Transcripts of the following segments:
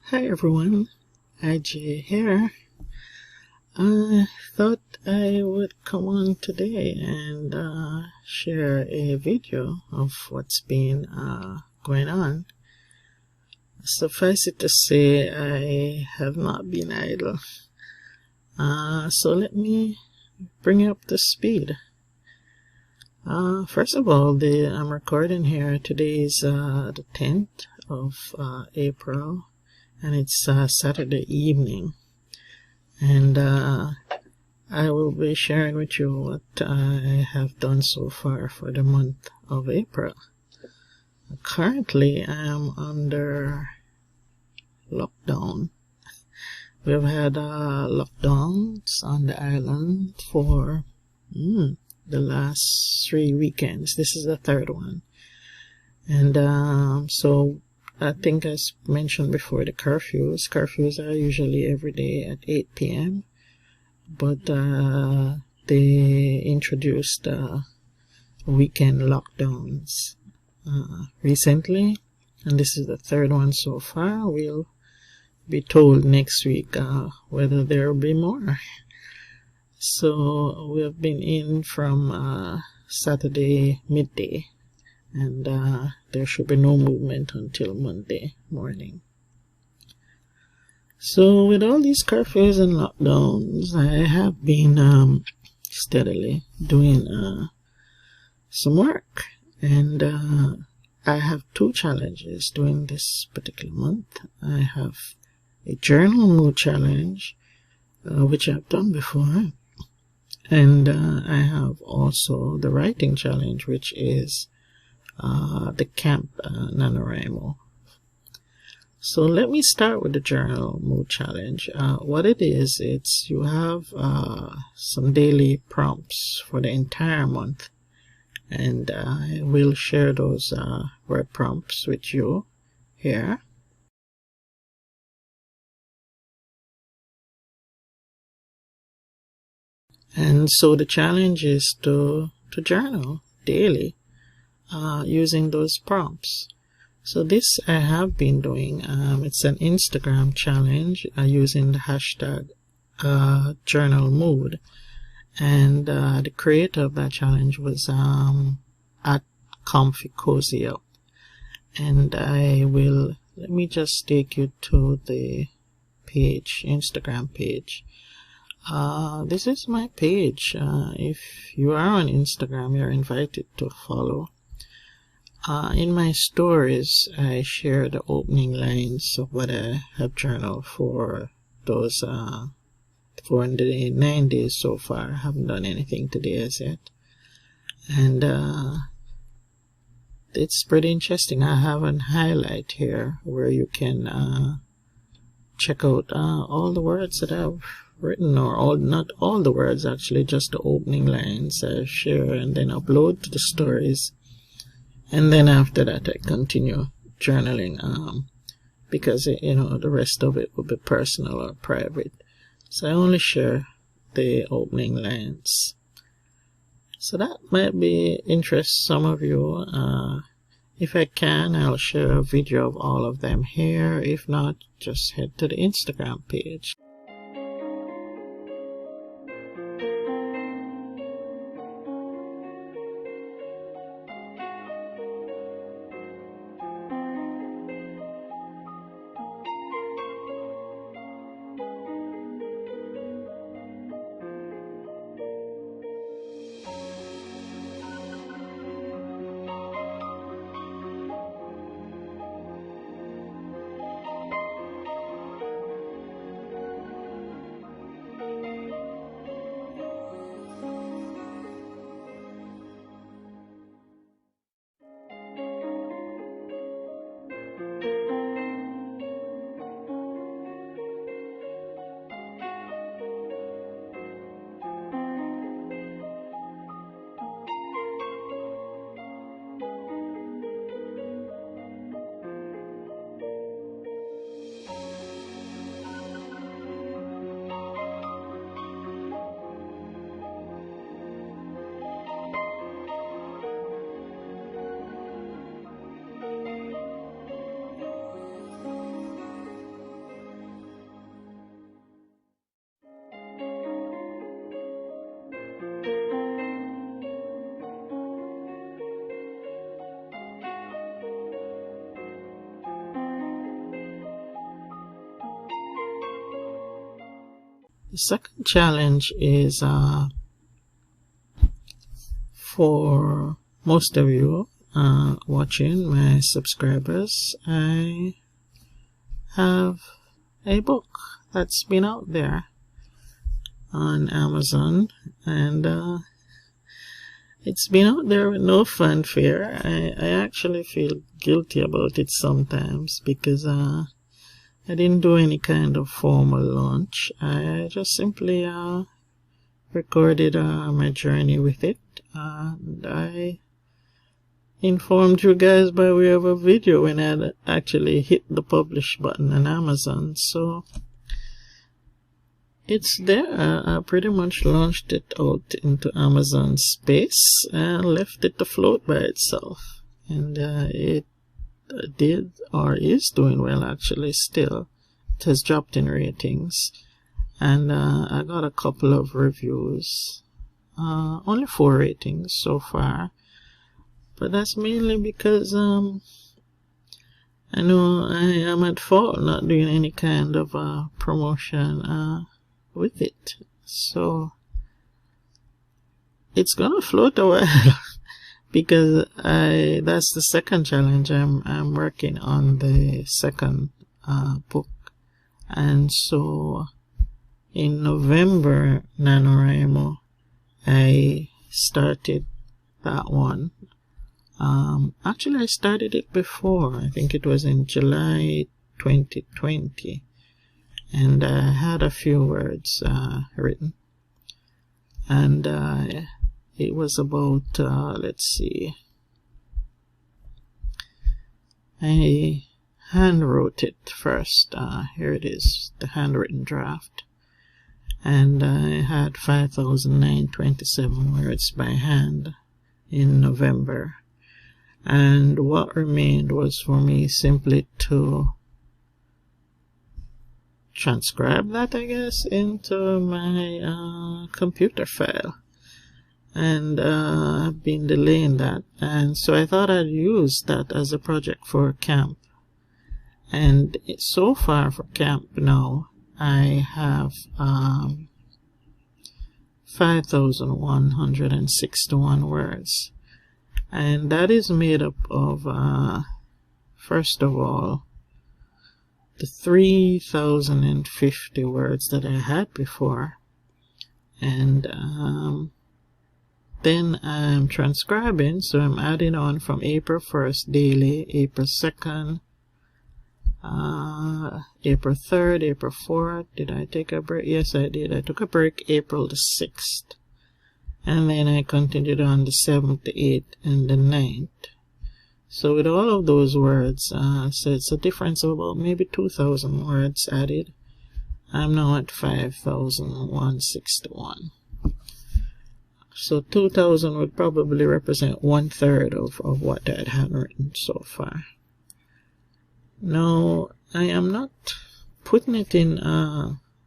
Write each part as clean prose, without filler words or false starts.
Hi everyone, IJ here. I thought I would come on today and share a video of what's been going on. Suffice it to say, I have not been idle. So let me bring you up to speed. First of all, I'm recording here. Today is the 10th of April. And it's Saturday evening, and I will be sharing with you what I have done so far for the month of April. Currently, I am under lockdown. We've had lockdowns on the island for the last 3 weekends. This is the third one, and so I think as mentioned before, the curfews are usually every day at 8 p.m. But they introduced weekend lockdowns recently, and this is the third one so far. We'll be told next week whether there will be more. So we have been in from Saturday midday, and there should be no movement until Monday morning. So with all these curfews and lockdowns, I have been steadily doing some work, and I have two challenges during this particular month. I have a journal mood challenge, which I've done before, and I have also the writing challenge, which is the Camp NaNoWriMo. So let me start with the journal mood challenge. What it is, it's you have some daily prompts for the entire month, and I will share those word prompts with you here. And so the challenge is to journal daily using those prompts. So this I have been doing. It's an Instagram challenge using the hashtag journal mood, and the creator of that challenge was at Comfy Cozy Up. And let me just take you to the page, Instagram page. This is my page. If you are on Instagram, you're invited to follow. In my stories, I share the opening lines of what I have journaled for those for the 9 days so far. I haven't done anything today as yet, and it's pretty interesting. I have an highlight here where you can check out all the words that I've written, or not all the words actually, just the opening lines I share and then upload to the stories. And then after that, I continue journaling because, the rest of it will be personal or private. So I only share the opening lines. So that might be interest some of you. If I can, I'll share a video of all of them here. If not, just head to the Instagram page. The second challenge is for most of you watching, my subscribers. I have a book that's been out there on Amazon, and it's been out there with no fanfare. I actually feel guilty about it sometimes because I didn't do any kind of formal launch. I just simply recorded my journey with it, and I informed you guys by way of a video when I actually hit the publish button on Amazon. So it's there. I pretty much launched it out into Amazon space and left it to float by itself, and it did, or is doing well actually still. It has dropped in ratings, and I got a couple of reviews, only 4 ratings so far, but that's mainly because I know I am at fault not doing any kind of promotion with it, so it's gonna float a while. Because that's the second challenge. I'm working on the second book, and so in November NaNoWriMo I started that one. Actually I started it before. I think it was in July 2020, and I had a few words written, and it was about, let's see, I hand wrote it first. Here it is, the handwritten draft. And I had 5,927 words by hand in November. And what remained was for me simply to transcribe that, I guess, into my computer file. And I've been delaying that, and so I thought I'd use that as a project for camp. And so far for camp now, I have 5,161 words, and that is made up of first of all the 3,050 words that I had before, and then I'm transcribing, so I'm adding on from April 1st daily, April 2nd, April 3rd, April 4th. Did I take a break? Yes, I did. I took a break April the 6th. And then I continued on the 7th, the 8th, and the 9th. So with all of those words, so it's a difference of about maybe 2,000 words added. I'm now at 5,161. So 2,000 would probably represent 1/3 of what I had written so far. Now, I am not putting it in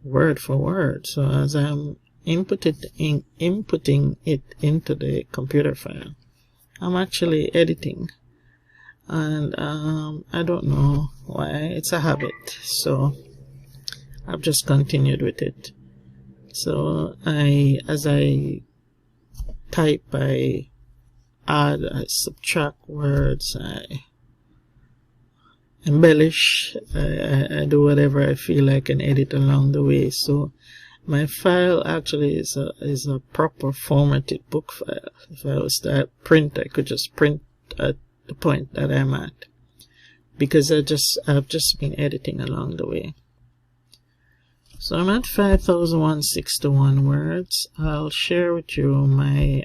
word for word. So as I'm inputting it into the computer file, I'm actually editing. And I don't know why. It's a habit. So I've just continued with it. So as I type, I add, I subtract words, I embellish, I do whatever I feel like and edit along the way. So my file actually is a proper formatted book file. If I was to print, I could just print at the point that I'm at, because I've just been editing along the way. So I'm at 5,161 words. I'll share with you my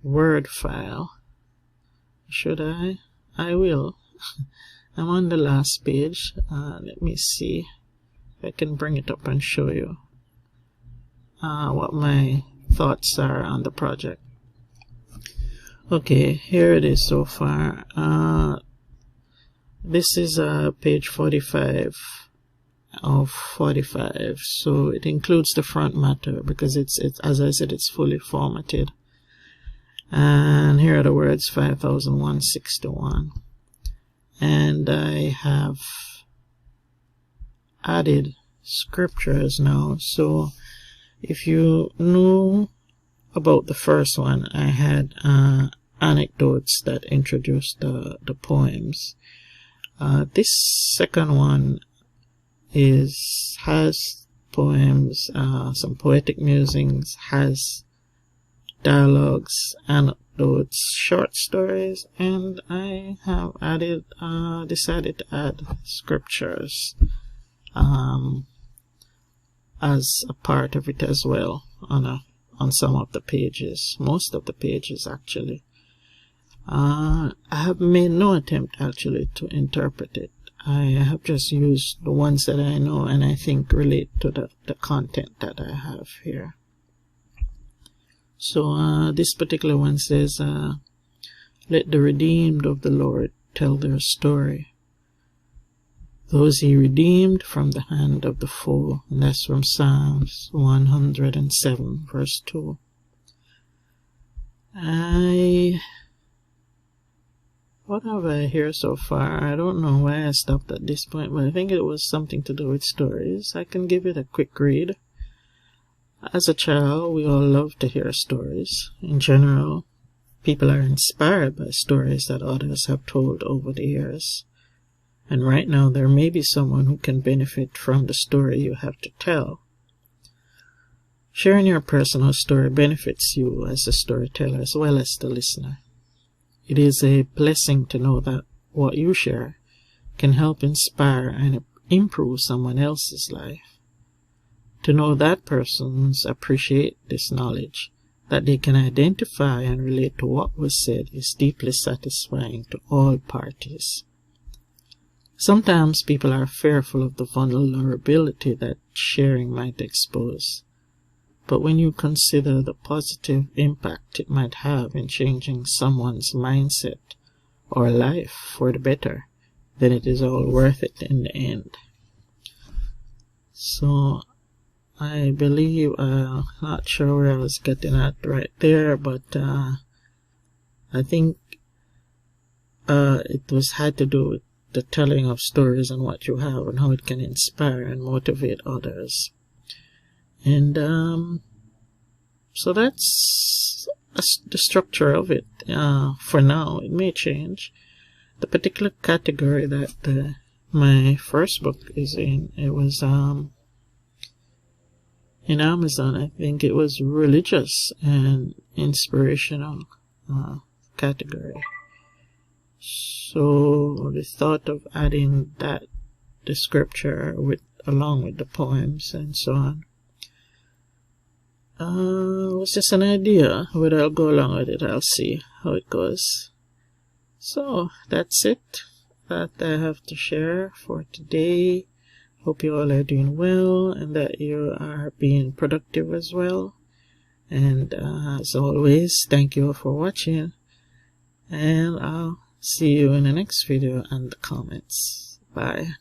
Word file. Should I? I will. I'm on the last page. Let me see if I can bring it up and show you what my thoughts are on the project. Okay, here it is so far. This is page 45 of 45, so it includes the front matter because it's as I said, it's fully formatted. And here are the words, 5,161, and I have added scriptures now. So if you know about the first one, I had anecdotes that introduced the poems. This second one has poems, some poetic musings, has dialogues, anecdotes, short stories, and I have decided to add scriptures as a part of it as well on some of the pages, most of the pages actually. I have made no attempt actually to interpret it. I have just used the ones that I know and I think relate to the content that I have here. So this particular one says, let the redeemed of the Lord tell their story. Those he redeemed from the hand of the foe. And that's from Psalms 107 verse 2. What have I here so far? I don't know why I stopped at this point, but I think it was something to do with stories. I can give it a quick read. As a child, we all love to hear stories. In general, people are inspired by stories that others have told over the years. And right now, there may be someone who can benefit from the story you have to tell. Sharing your personal story benefits you as a storyteller as well as the listener. It is a blessing to know that what you share can help inspire and improve someone else's life. To know that persons appreciate this knowledge, that they can identify and relate to what was said, is deeply satisfying to all parties. Sometimes people are fearful of the vulnerability that sharing might expose. But when you consider the positive impact it might have in changing someone's mindset or life for the better, then it is all worth it in the end. So, I believe, not sure where I was getting at right there, but I think it had to do with the telling of stories and what you have and how it can inspire and motivate others. And so that's the structure of it for now. It may change. The particular category that my first book is in, it was in Amazon. I think it was religious and inspirational category. So the thought of adding the scripture along with the poems and so on was just an idea. Whether I'll go along with it, I'll see how it goes. So that's it that I have to share for today. Hope you all are doing well and that you are being productive as well. And as always, thank you all for watching, and I'll see you in the next video and the comments. Bye.